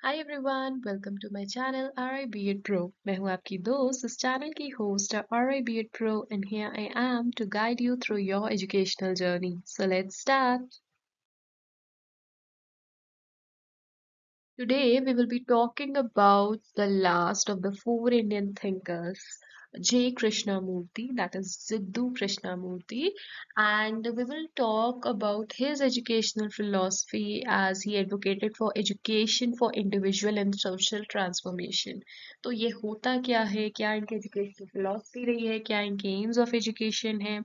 Hi everyone, welcome to my channel RI BEd pro. मैं हूं आपकी दोस्त, इस चैनल की host RI BEd pro and here I am to guide you through your educational journey. So let's start. Today, we will be talking about the last of the four Indian thinkers, J. Krishnamurti, that is Siddu Krishnamurti, and we will talk about his educational philosophy as he advocated for education for individual and social transformation. तो ये होता क्या है, क्या इनकी educational philosophy रही है, क्या इनके एम्स ऑफ एजुकेशन है,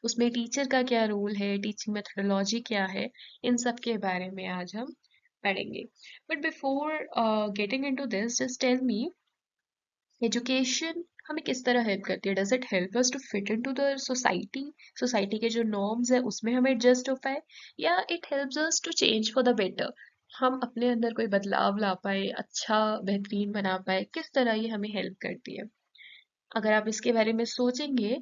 उसमें टीचर का क्या रोल है, टीचिंग मेथोडोलॉजी क्या है, इन सब के बारे में आज हम पढ़ेंगे। But before getting into this, just tell me, education हमें किस तरह हेल्प करती है? Does it help us to fit into the society? Society के जो नॉर्म्स है उसमें हम एडजस्ट हो पाए, या it helps us to change for the better? हम अपने अंदर कोई बदलाव ला पाए, अच्छा बेहतरीन बना पाए, किस तरह ये हमें हेल्प करती है? अगर आप इसके बारे में सोचेंगे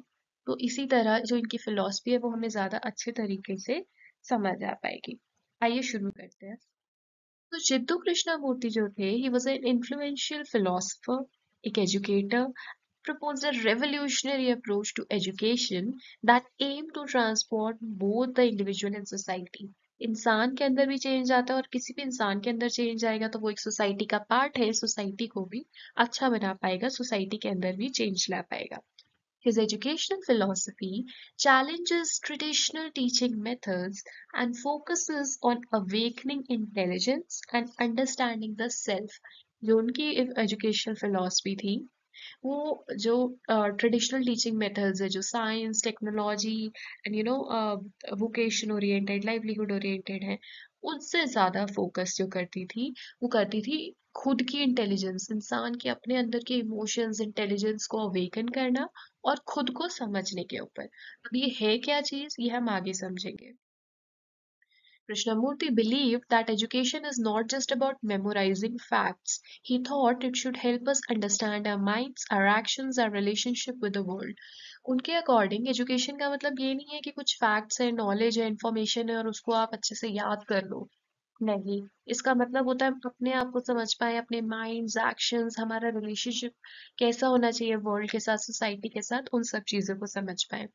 तो इसी तरह जो इनकी फिलॉसफी है वो हमें ज्यादा अच्छे तरीके से समझ आ पाएगी। आइए शुरू करते हैं। तो जिद्दू कृष्णमूर्ति जो थे, he was an influential philosopher, एक educator, proposed a revolutionary approach to education that aimed to transform both the individual and society. इंसान के अंदर भी चेंज आता है और किसी भी इंसान के अंदर चेंज आएगा तो वो एक सोसाइटी का पार्ट है, सोसाइटी को भी अच्छा बना पाएगा, सोसाइटी के अंदर भी चेंज ला पाएगा। His educational philosophy challenges traditional teaching methods and focuses on awakening intelligence and understanding the self। जो उनकी एजुकेशनल फिलॉसफी थी वो जो ट्रेडिशनल टीचिंग मेथड्स है, जो science technology and vocation oriented livelihood oriented है, उनसे ज़्यादा फोकस जो करती थी वो करती थी खुद की इंटेलिजेंस, इंसान के अपने अंदर के इमोशंस इंटेलिजेंस को अवेकन करना और खुद को समझने के ऊपर। अब ये है क्या चीज़, ये हम आगे समझेंगे। Krishnamurti believed that education is not just about memorizing facts. He thought it should help us understand our minds, our actions, our relationship with the world. उनके अकॉर्डिंग एजुकेशन का मतलब ये नहीं है कि कुछ फैक्ट्स है, नॉलेज है, इंफॉर्मेशन है और उसको आप अच्छे से याद कर लो। नहीं, इसका मतलब होता है अपने आप को समझ पाए, अपने माइंड्स, एक्शंस, हमारा रिलेशनशिप कैसा होना चाहिए वर्ल्ड के साथ, सोसाइटी के साथ, उन सब चीज़ों को समझ पाए।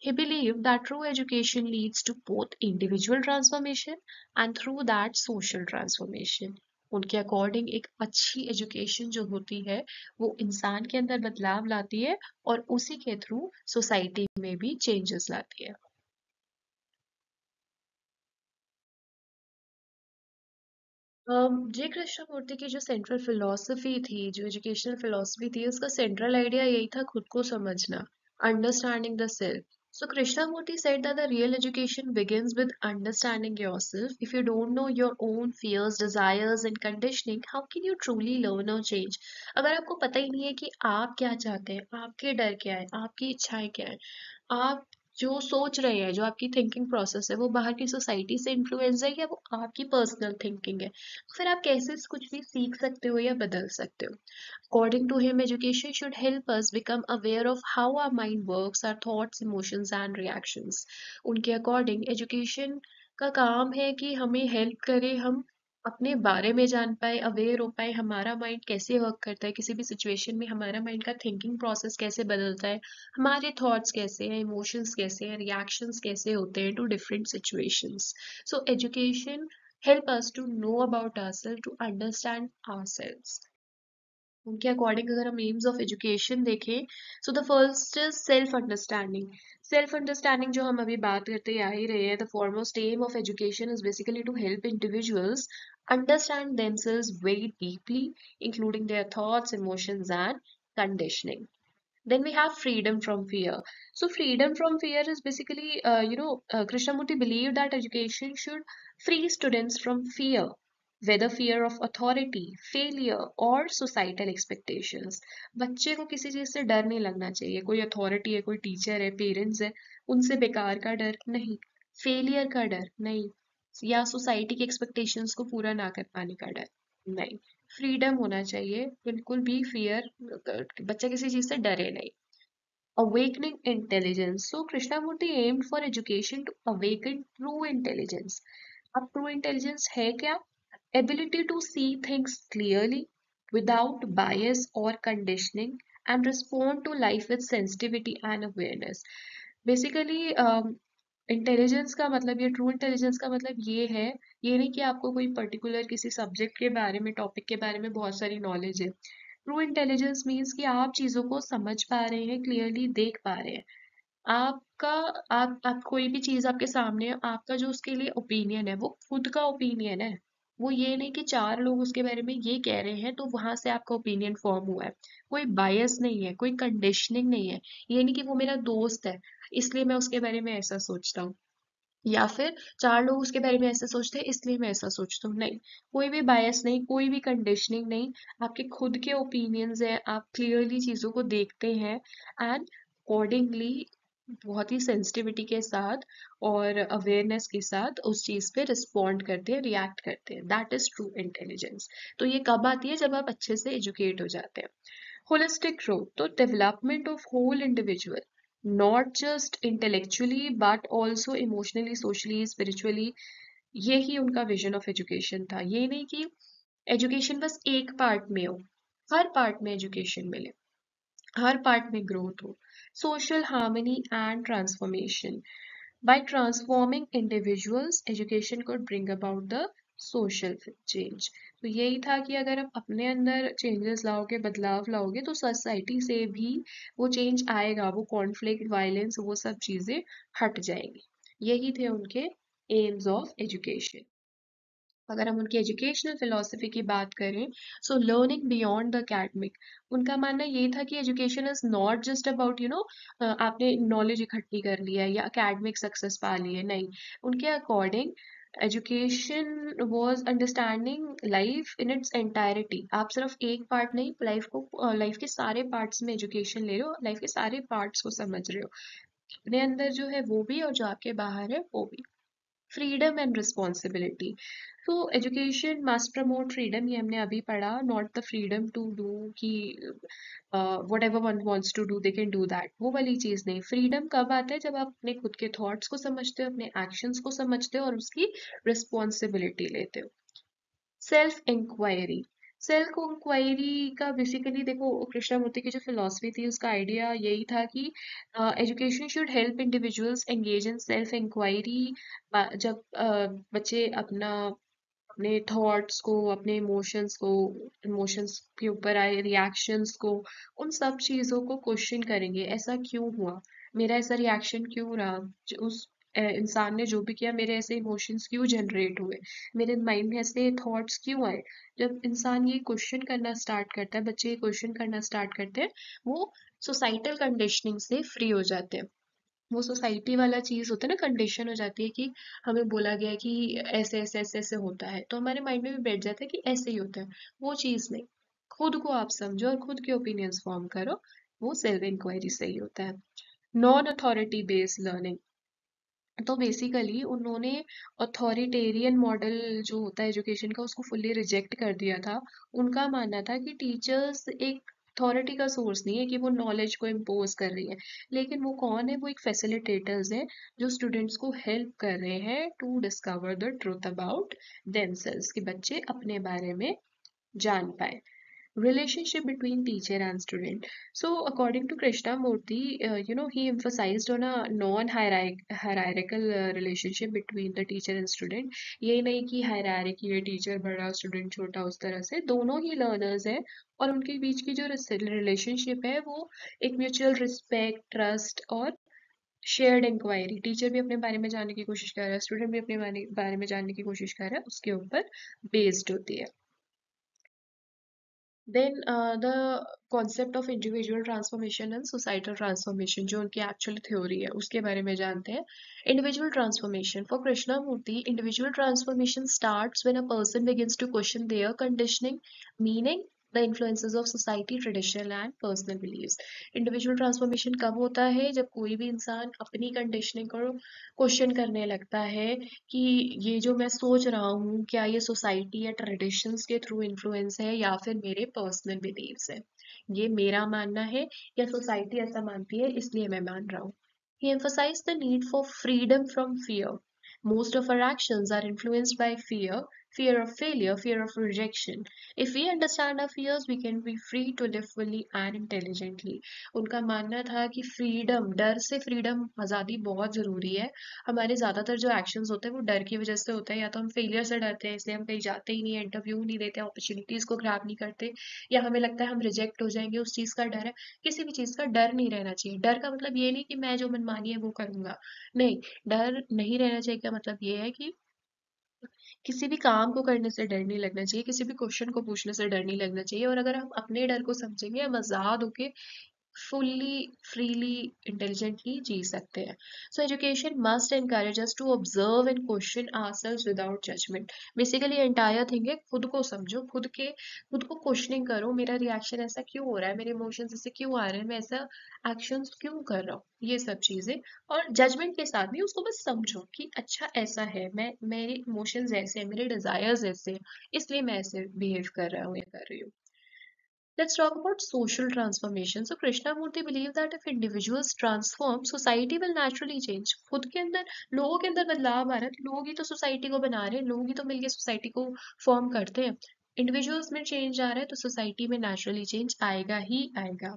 He believed that true education leads to both individual transformation and through that social transformation। उनके अकॉर्डिंग एक अच्छी एजुकेशन जो होती है वो इंसान के अंदर बदलाव लाती है और उसी के थ्रू सोसाइटी में भी चेंजेस लाती है। जे कृष्णमूर्ति की जो सेंट्रल फिलॉसफी थी, जो एजुकेशनल फिलॉसफी थी, उसका सेंट्रल आइडिया यही था खुद को समझना, understanding the self. So Krishnamurti said that the real education begins with understanding yourself. If you don't know your own fears, desires and conditioning, how can you truly learn or change? अगर आपको पता ही नहीं है कि आप क्या चाहते हैं, आपके डर क्या है, आपकी इच्छाएं क्या है, आप जो सोच रहे हैं, जो आपकी थिंकिंग प्रोसेस है वो बाहर की सोसाइटी से इन्फ्लुएंस है या वो आपकी पर्सनल थिंकिंग है, फिर आप कैसे कुछ भी सीख सकते हो या बदल सकते हो। According to him, education should help us become aware of how our mind works, our thoughts, emotions and reactions। उनके अकॉर्डिंग एजुकेशन का काम है कि हमें हेल्प करे, हम अपने बारे में जान पाए, अवेयर हो पाए, हमारा माइंड कैसे वर्क करता है, किसी भी सिचुएशन में हमारा माइंड का थिंकिंग प्रोसेस कैसे बदलता है, हमारे थॉट्स कैसे हैं, इमोशंस कैसे हैं, रिएक्शंस कैसे होते हैं to different situations. So education help us to know about ourselves, to understand ourselves। उनके अकॉर्डिंग अगर हम एम्स ऑफ एजुकेशन देखें, so the first is self understanding. Self understanding जो हम अभी बात करते आ ही रहे हैं, the foremost aim of education is basically to help individuals understand themselves very deeply, including their thoughts, emotions and conditioning. Then we have freedom from fear. So freedom from fear is basically, Krishnamurti believed that education should free students from fear, whether fear of authority, failure or societal expectations। बच्चे को किसी चीज से डर नहीं लगना चाहिए, कोई अथॉरिटी है, कोई टीचर है, पेरेंट्स है, उनसे बेकार का डर नहीं, फेलियर का डर नहीं, या सोसाइटी के एक्सपेक्टेशंस को पूरा ना कर पाने का डर नहीं। फ्रीडम होना चाहिए, बिल्कुल भी फियर, बच्चा किसी चीज से डरे नहीं। Awakening intelligence. So Krishnamurti aimed for education to awaken true intelligence। अब ट्रू इंटेलिजेंस है क्या? ability to see things clearly without bias or conditioning, and respond to life with sensitivity and awareness. Basically intelligence का मतलब, ये true intelligence का मतलब ये नहीं कि आपको कोई पर्टिकुलर किसी सब्जेक्ट के बारे में, टॉपिक के बारे में बहुत सारी नॉलेज है। ट्रू इंटेलिजेंस मीन्स कि आप चीज़ों को समझ पा रहे हैं, क्लियरली देख पा रहे हैं। आपका आप कोई भी चीज़ आपके सामने है, आपका जो उसके लिए ओपिनियन है वो खुद का ओपिनियन है। वो ये नहीं कि चार लोग उसके बारे में ये कह रहे हैं तो वहां से आपका ओपिनियन फॉर्म हुआ है। कोई बायस नहीं है, कोई कंडीशनिंग नहीं है। ये नहीं कि वो मेरा दोस्त है इसलिए मैं उसके बारे में ऐसा सोचता हूँ, या फिर चार लोग उसके बारे में ऐसा सोचते हैं इसलिए मैं ऐसा सोचता हूँ। नहीं, कोई भी बायस नहीं, कोई भी कंडीशनिंग नहीं। आपके खुद के ओपिनियंस हैं, आप क्लियरली चीज़ों को देखते हैं एंड अकॉर्डिंगली बहुत ही सेंसिटिविटी के साथ और अवेयरनेस के साथ उस चीज़ पे रिस्पॉन्ड करते हैं, रिएक्ट करते हैं। That is true intelligence. तो ये कब आती है? जब आप अच्छे से एजुकेट हो जाते हैं। होलिस्टिक ग्रोथ तो development of whole individual, not just intellectually but also emotionally, socially, spiritually. यही उनका विजन ऑफ एजुकेशन था। ये नहीं कि एजुकेशन बस एक पार्ट में हो, हर पार्ट में एजुकेशन मिले, हर पार्ट में ग्रोथ हो। Social harmony and transformation, by transforming individuals, education could bring about the social change। तो यही था कि अगर आप अपने अंदर चेंजेस लाओगे, बदलाव लाओगे, तो सोसाइटी से भी वो चेंज आएगा। वो कॉन्फ्लिक्ट, वायलेंस, वो सब चीजें हट जाएंगी। यही थे उनके एम्स ऑफ एजुकेशन। अगर हम उनकी एजुकेशनल फिलोसफी की बात करें, so learning beyond the academic. उनका मानना ये था कि education is not just about आपने नॉलेज इकट्ठी कर लिया है या एकेडमिक सक्सेस पा ली है। नहीं, उनके according education was understanding life in its entirety. आप सिर्फ एक पार्ट नहीं, लाइफ के सारे पार्ट्स में एजुकेशन ले रहे हो, लाइफ के सारे पार्ट्स को समझ रहे हो। अपने अंदर जो है वो भी, और जो आपके बाहर है वो भी। फ्रीडम एंड रिस्पॉन्सिबिलिटी, तो एजुकेशन मस्ट प्रमोट फ्रीडम, ये हमने अभी पढ़ा। Not the freedom to do कि whatever one wants to do they can do that, वो वाली चीज़ नहीं। फ्रीडम कब आता है? जब आप अपने खुद के थॉट्स को समझते हो, अपने एक्शंस को समझते हो और उसकी रिस्पॉन्सिबिलिटी लेते हो। सेल्फ इंक्वायरी, सेल्फ इंक्वायरी का बेसिकली देखो, कृष्णमूर्ति की जो फिलॉसफी थी उसका आइडिया यही था कि education should help individuals engage in self inquiry. जब बच्चे अपने थॉट्स को, अपने इमोशंस के ऊपर आए रिएक्शंस को, उन सब चीज़ों को क्वेश्चन करेंगे। ऐसा क्यों हुआ? मेरा ऐसा रिएक्शन क्यों रहा? उस इंसान ने जो भी किया, मेरे ऐसे इमोशंस क्यों जनरेट हुए? मेरे माइंड में ऐसे थॉट्स क्यों आए? जब इंसान ये क्वेश्चन करना स्टार्ट करता है, बच्चे ये क्वेश्चन करना स्टार्ट करते हैं, वो सोसाइटल कंडीशनिंग से फ्री हो जाते हैं। वो सोसाइटी वाला चीज होता है ना, कंडीशन हो जाती है कि हमें बोला गया है कि ऐसे ऐसे ऐसे ऐसे होता है, तो हमारे माइंड में भी बैठ जाता है कि ऐसे ही होता है। वो चीज नहीं, खुद को आप समझो और खुद के ओपिनियंस फॉर्म करो। वो सेल्फ इंक्वायरी से ही होता है। नॉन अथॉरिटी बेस्ड लर्निंग, तो बेसिकली उन्होंने अथॉरिटेरियन मॉडल जो होता है एजुकेशन का, उसको फुल्ली रिजेक्ट कर दिया था। उनका मानना था कि टीचर्स एक अथॉरिटी का सोर्स नहीं है कि वो नॉलेज को इम्पोज कर रही है, लेकिन वो कौन है? वो एक फैसिलिटेटर्स है जो स्टूडेंट्स को हेल्प कर रहे हैं to discover the truth about themselves, कि बच्चे अपने बारे में जान पाए। Relationship between teacher and student. So according to Krishnamurti, he emphasized on a non-hierarchical relationship between the teacher and student. ये नहीं कि हायरार्की है, टीचर बड़ा स्टूडेंट छोटा, उस तरह से दोनों ही लर्नर्स हैं। और उनके बीच की जो रिलेशनशिप है वो एक म्यूचुअल रिस्पेक्ट, ट्रस्ट और शेयर्ड इंक्वायरी, टीचर भी अपने बारे में जानने की कोशिश कर रहा है, स्टूडेंट भी अपने बारे में जानने की कोशिश कर रहा है, उसके ऊपर बेस्ड होती है। Then the concept of individual transformation and societal transformation, जो उनकी एक्चुअल थ्योरी है, उसके बारे में जानते हैं। Individual transformation for Krishnamurti, individual transformation starts when a person begins to question their conditioning, meaning, the influences of society, traditional and personal beliefs. Individual transformation कब होता है? जब कोई भी इंसान अपनी कंडीशनिंग को क्वेश्चन करने लगता है कि ये जो मैं सोच रहा हूँ, क्या ये सोसाइटी या ट्रेडिशंस के थ्रू इन्फ्लुएंस है या फिर मेरे पर्सनल बिलीव्स है? ये मेरा मानना है या सोसाइटी ऐसा मानती है इसलिए मैं मान रहा हूँ? He emphasized the need for freedom from fear. Most of our actions are influenced by fear. fear of failure, fear of rejection. If we understand our fears, we can be free to live fully and intelligently. उनका मानना था कि freedom, डर से freedom, आज़ादी बहुत ज़रूरी है। हमारे ज़्यादातर जो एक्शंस होते हैं वो डर की वजह से होते हैं, या तो हम फेलियर से डरते हैं इसलिए हम कहीं जाते ही नहीं है, इंटरव्यू नहीं देते, अपॉर्चुनिटीज़ को ग्रैब नहीं करते, या हमें लगता है हम रिजेक्ट हो जाएंगे, उस चीज़ का डर है। किसी भी चीज़ का डर नहीं रहना चाहिए। डर का मतलब ये नहीं कि मैं जो मनमानी है वो करूँगा। नहीं, डर नहीं रहना चाहिए का मतलब ये है कि किसी भी काम को करने से डर नहीं लगना चाहिए, किसी भी क्वेश्चन को पूछने से डर नहीं लगना चाहिए। और अगर हम अपने डर को समझेंगे, हम आज़ाद होके fully, freely, intelligently जी सकते हैं. So education must encourage us to observe and question ourselves without judgment. Basically entire thing है, खुद को समझो, खुद को क्वेश्चनिंग करो, मेरा रिएक्शन ऐसा क्यों हो रहा है, मेरे इमोशंस ऐसे क्यों आ रहे हैं, मैं ऐसा एक्शंस क्यों कर रहा हूँ, ये सब चीजें। और जजमेंट के साथ भी उसको बस समझो कि अच्छा ऐसा है, मैं, मेरे इमोशंस ऐसे हैं, मेरे डिजायर्स ऐसे हैं, इसलिए मैं ऐसे बिहेव कर रहा हूँ या कर रही हूँ। Let's talk about social transformation. So Krishnamurti believed that if individuals transform, society will naturally change. खुद के अंदर, लोगों के अंदर बदलाव आ रहा है, तो लोग ही तो सोसाइटी को बना रहे हैं, लोग ही तो मिलके सोसाइटी को फॉर्म करते हैं। इंडिविजुअल्स में चेंज आ रहा है तो सोसाइटी में नेचुरली चेंज आएगा ही आएगा.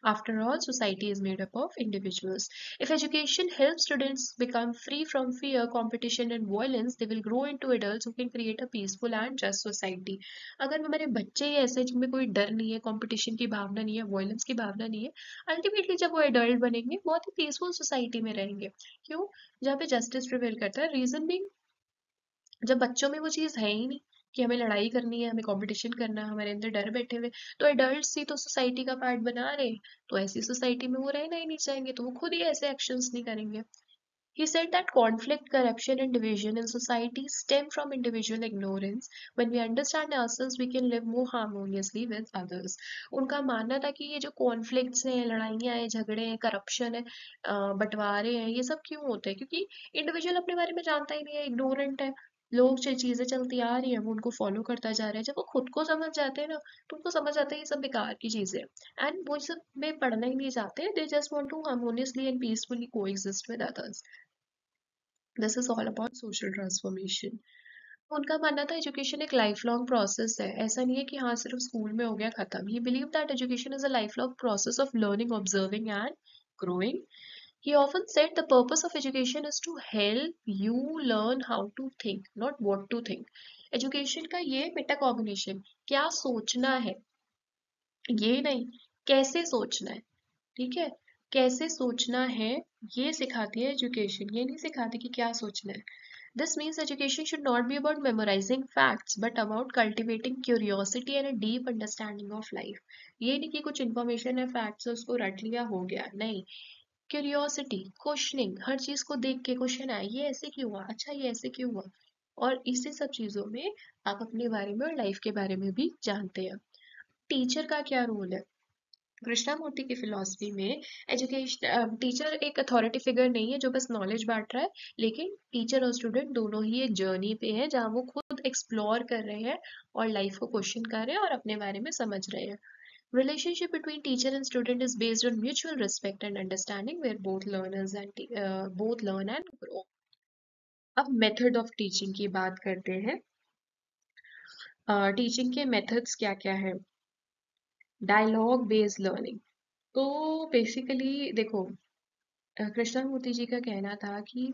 After all, society is made up of individuals. If education helps students become free from fear, competition, and violence, they will grow into adults who can create a peaceful and just society. अगर हमारे बच्चे ही ऐसे जिनमें कोई डर नहीं है, competition की भावना नहीं है, वॉयलेंस की भावना नहीं है, अल्टीमेटली जब वो एडल्ट बनेंगे बहुत ही पीसफुल सोसाइटी में रहेंगे. क्यों? जहाँ पे जस्टिस प्रिवेल करता है. रीजन भी, जब बच्चों में वो चीज है ही नहीं कि हमें लड़ाई करनी है, हमें कंपटीशन करना है, हमारे अंदर डर बैठे हुए, तो एडल्ट्स ही तो सोसाइटी का पार्ट बना रहे हैं, तो ऐसी सोसाइटी में वो रहना ही नहीं चाहेंगे, तो वो खुद ही ऐसे एक्शंस नहीं करेंगे. He said that conflict, corruption, and division in society stem from individual ignorance. When we understand ourselves, we can live more harmoniously with others. उनका मानना था कि ये जो कॉन्फ्लिक्ट्स हैं, लड़ाइयाँ हैं, झगड़े हैं, करप्शन है, बंटवारे हैं, ये सब क्यों होते हैं? क्योंकि इंडिविजुअल अपने बारे में जानता ही नहीं है, इग्नोरेंट है. लोग जो चीजें चलती आ रही हैं वो उनको फॉलो करता जा रहा है. जब वो खुद को समझ जाते हैं ना, तो उनको समझ आता है ये सब बेकार की चीजें हैं, एंड वो सब में पढ़ना ही नहीं चाहते. They just want to harmoniously and peacefully coexist with others. This is all about social transformation. उनका मानना था एजुकेशन एक लाइफ लॉन्ग प्रोसेस है, ऐसा नहीं है कि हाँ सिर्फ स्कूल में हो गया खत्म. ही believe that education is a life long process of learning, observing and growing. He often said the purpose of education is to help you learn how to think, not what to think. Education का ये metacognition, क्या सोचना है, ये नहीं कैसे सोचना है. ठीक है, कैसे सोचना है ये सिखाती है एजुकेशन, ये नहीं सिखाती कि क्या सोचना है. This means education should not be about memorizing facts, but about cultivating curiosity and a deep understanding of life. ये नहीं कि कुछ information है, facts है, उसको रट लिया हो गया, नहीं. क्यूरियोसिटी, क्वेश्चनिंग, हर चीज को देख के क्वेश्चन आया, ये ऐसे क्यों हुआ, अच्छा ये ऐसे क्यों हुआ. और इसी सब चीजों में आप अपने बारे में और लाइफ के बारे में भी जानते हैं. टीचर का क्या रोल है? कृष्णामूर्ति की फिलॉसफी में एजुकेशन, टीचर एक अथॉरिटी फिगर नहीं है जो बस नॉलेज बांट रहा है, लेकिन टीचर और स्टूडेंट दोनों ही एक जर्नी पे हैं जहाँ वो खुद एक्सप्लोर कर रहे हैं और लाइफ को क्वेश्चन कर रहे हैं और अपने बारे में समझ रहे हैं. Relationship between teacher and student is based on mutual respect and understanding, where both learn and grow. अब मेथड ऑफ टीचिंग की बात करते हैं. टीचिंग के मेथड्स क्या क्या है? Dialogue based learning. तो बेसिकली देखो, कृष्णमूर्ति जी का कहना था कि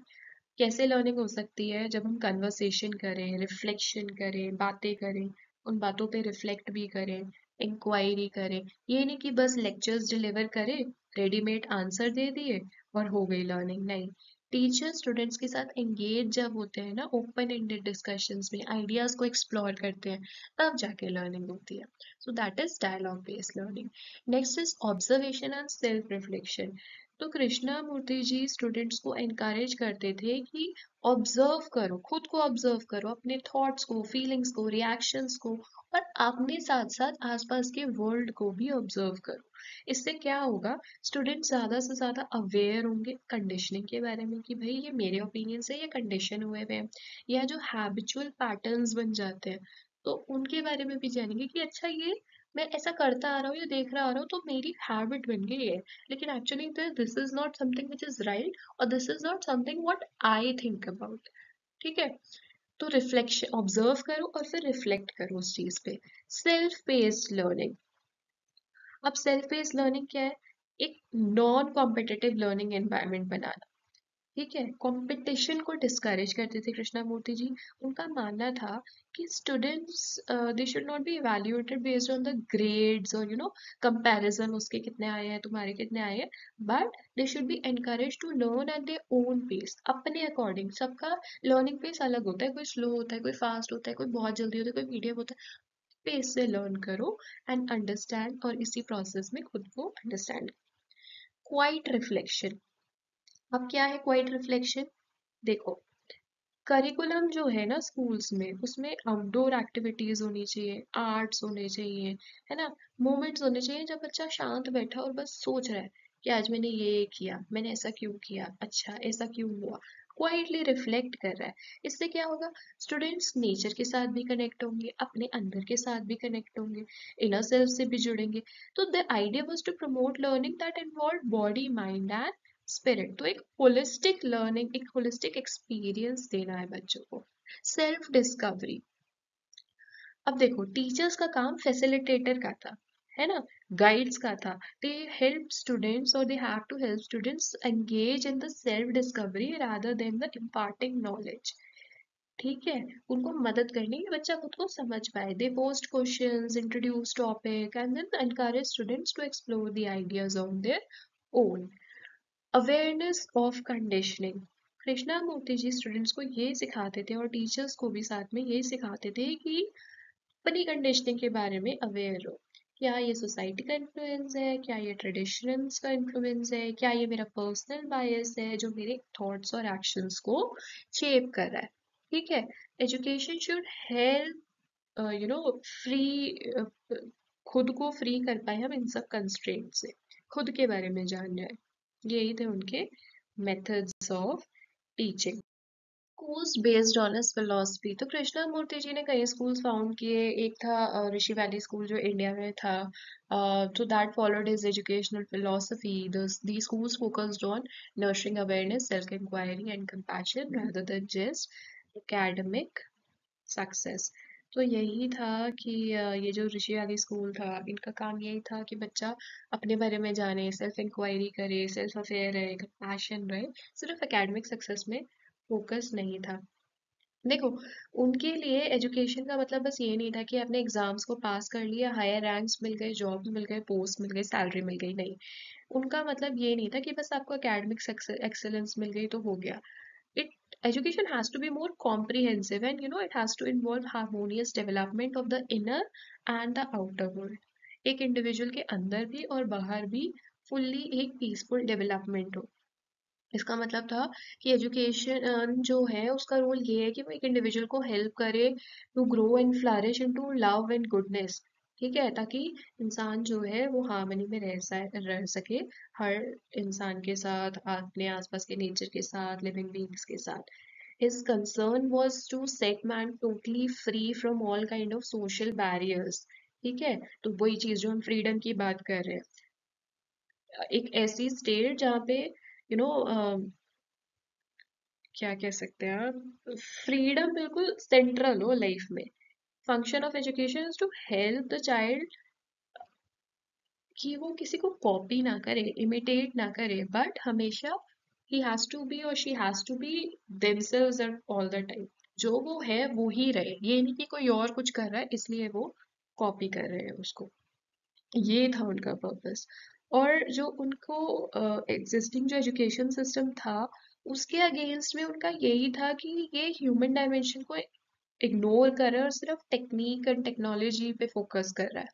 कैसे लर्निंग हो सकती है जब हम कन्वर्सेशन करें, रिफ्लेक्शन करें, बातें करें, उन बातों पे रिफ्लेक्ट भी करें, इंक्वायरी करें. ये नहीं कि बस लेक्चर्स डिलीवर करें, रेडीमेड आंसर दे दिए और हो गई लर्निंग, नहीं. टीचर स्टूडेंट्स के साथ एंगेज जब होते हैं ना, ओपन एंडेड डिस्कशंस में आइडियाज को एक्सप्लोर करते हैं, तब जाके लर्निंग होती है. So that is dialogue based learning. Next is observation and self reflection. तो कृष्णमूर्ति जी स्टूडेंट्स को एनकरेज करते थे कि ऑब्जर्व करो, खुद को ऑब्जर्व करो, अपने थॉट्स को, फीलिंग्स को, रिएक्शंस को, और अपने साथ साथ आसपास के वर्ल्ड को भी ऑब्जर्व करो. इससे क्या होगा? स्टूडेंट ज्यादा से ज्यादा अवेयर होंगे कंडीशनिंग के बारे में कि भाई ये मेरे ओपिनियन से ये कंडीशन हुए हुए हैं, या जो हैबिचुअल पैटर्न्स बन जाते हैं तो उनके बारे में भी जानेंगे कि अच्छा ये मैं ऐसा करता आ रहा हूँ या देख रहा आ रहा हूँ तो मेरी हैबिट बन गई है, लेकिन actually this is not something which is right, और this is not something what I think about. ठीक है, तो रिफ्लेक्शन ऑब्जर्व करो और फिर रिफ्लेक्ट करो उस चीज पे। Self paced learning. अब सेल्फ पेस्ड लर्निंग क्या है? एक नॉन कॉम्पिटिटिव लर्निंग एनवायरनमेंट बनाना। ठीक है, कंपटीशन को डिस्करेज करते थे कृष्णमूर्ति जी। उनका मानना था कि students they should not be evaluated based on the grades और कंपैरिजन, उसके कितने आए हैं तुम्हारे कितने आए हैं, but they should be encourage to learn at their own pace, अपने अकॉर्डिंग। सबका लर्निंग पेस अलग होता है, कोई स्लो होता है, कोई फास्ट होता है, कोई बहुत जल्दी होता है, कोई मीडियम होता है। पेस से लर्न करो एंड अंडरस्टैंड, और इसी प्रोसेस में खुद को अंडरस्टैंड। Quite reflection. अब क्या है क्वाइट रिफ्लेक्शन? देखो, करिकुलम जो है ना स्कूल्स में, उसमें आउटडोर एक्टिविटीज होनी चाहिए, आर्ट्स होने चाहिए, है ना, मोमेंट्स होने चाहिए जब बच्चा शांत बैठा और बस सोच रहा है कि आज मैंने ये किया, मैंने ऐसा क्यों किया, अच्छा ऐसा क्यों हुआ। क्वाइटली रिफ्लेक्ट कर रहा है। इससे क्या होगा? स्टूडेंट्स नेचर के साथ भी कनेक्ट होंगे, अपने अंदर के साथ भी कनेक्ट होंगे, इनर सेल्फ से भी जुड़ेंगे। तो the idea was to promote learning that involve body mind and spirit. तो एक होलिस्टिक लर्निंग, एक होलिस्टिक एक्सपीरियंस देना है बच्चों को। Self discovery. अब देखो, टीचर्स का काम फैसिलिटेटर का था, है ना, गाइड्स का था। दे हेल्प स्टूडेंट्स, और they have to help students engage in the self discovery rather than the imparting knowledge. ठीक है, उनको मदद करनी है कि बच्चा खुद को समझ पाए। They post questions, introduce topic and then encourage students to explore the ideas on their own. Awareness of conditioning. Krishnamurti ji students को ये सिखाते थे और टीचर्स को भी साथ में यही सिखाते थे कि अपनी कंडीशनिंग के बारे में अवेयर हो। क्या ये सोसाइटी का इन्फ्लुएंस है, क्या ये ट्रेडिशंस का इन्फ्लुएंस है, क्या ये मेरा पर्सनल बायस है जो मेरे थॉट्स और एक्शंस को शेप कर रहा है। ठीक है, एजुकेशन शुड हेल्प फ्री, खुद को फ्री कर पाए हम इन सब कंस्ट्रेंट से, खुद के बारे में जान जाए। यही थे उनके methods of teaching. Schools based on his philosophy. तो कृष्णमूर्ति जी ने कई स्कूल्स फाउंड किए। एक था ऋषि वैली स्कूल जो इंडिया में था। तो that followed his educational philosophy. The schools focused on nurturing awareness, self inquiry and compassion rather than just academic success. तो यही था कि ये जो ऋषि वैली स्कूल था, इनका काम यही था कि बच्चा अपने बारे में जाने, सेल्फ इंक्वायरी करे, सेल्फ अवेयर रहे, कंपैशन रहे, सिर्फ एकेडमिक सक्सेस में फोकस नहीं था। देखो, उनके लिए एजुकेशन का मतलब बस ये नहीं था कि आपने एग्जाम्स को पास कर लिया, हायर रैंक्स मिल गए, जॉब मिल गए, पोस्ट मिल गई, सैलरी मिल गई। नहीं, उनका मतलब ये नहीं था कि बस आपको एकेडमिक एक्सेलेंस मिल गई तो हो गया। it Education has to be more comprehensive, and it has to involve harmonious development of the inner and the outer world। एक इंडिविजुअल के अंदर भी और बाहर भी फुल्ली एक पीसफुल डेवलपमेंट हो। इसका मतलब था कि एजुकेशन जो है उसका रोल ये है कि वो एक इंडिविजुअल को हेल्प करे to grow and flourish into love and goodness. ठीक है, ताकि इंसान जो है वो हार्मनी में रह सके, हर इंसान के साथ, अपने आसपास के नेचर के साथ, लिविंग बीइंग्स के साथ। His concern was to set man totally free from all kind of social barriers। ठीक है, तो वही चीज जो हम फ्रीडम की बात कर रहे हैं, एक ऐसी स्टेट जहाँ पे यू नो क्या कह सकते हैं आप, फ्रीडम बिल्कुल सेंट्रल हो लाइफ में। Function of education is to help the child कि वो किसी को कॉपी ना करे, इमिटेट ना करे, बट हमेशा ही हैज टू बी और she has to be themselves at all the time. जो वो है वो ही रहे, ये नहीं कि कोई और कुछ कर रहा है इसलिए वो कॉपी कर रहे हैं उसको। ये था उनका पर्पस। और जो उनको एग्जिस्टिंग जो एजुकेशन सिस्टम था उसके अगेंस्ट में उनका यही था कि ये ह्यूमन डायमेंशन को इग्नोर कर रहा है और सिर्फ टेक्निक एंड टेक्नोलॉजी पे फोकस कर रहा है।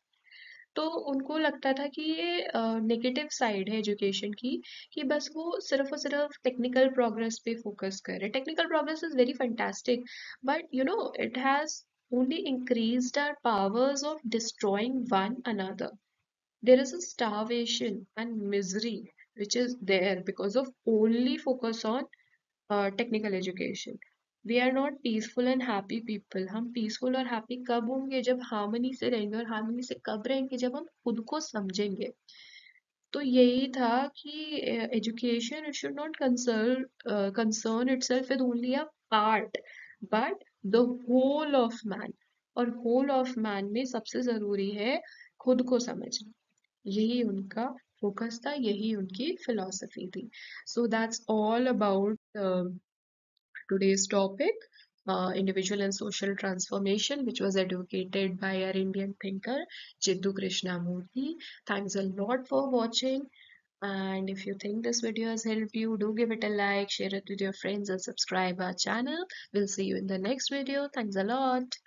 तो उनको लगता था कि ये नेगेटिव साइड है एजुकेशन की, कि बस वो सिर्फ और सिर्फ टेक्निकल प्रोग्रेस पे फोकस कर रहे हैं। Technical progress is very fantastic, but it has only increased our powers of destroying one another। There is a starvation and misery which is there because of only focus on technical education। We are not peaceful and happy people। हम peaceful और happy कब होंगे? जब harmony से रहेंगे। और harmony से कब रहेंगे? जब हम खुद को समझेंगे। तो यही था कि education it should not concern itself with only a part, but the whole of man. और होल ऑफ मैन में सबसे जरूरी है खुद को समझना। यही उनका फोकस था, यही उनकी फिलॉसफी थी। So that's all about today's topic, individual and social transformation, which was advocated by our Indian thinker Jiddu Krishnamurti. Thanks a lot for watching. And if you think this video has helped you, do give it a like, share it with your friends, and subscribe our channel. We'll see you in the next video. Thanks a lot.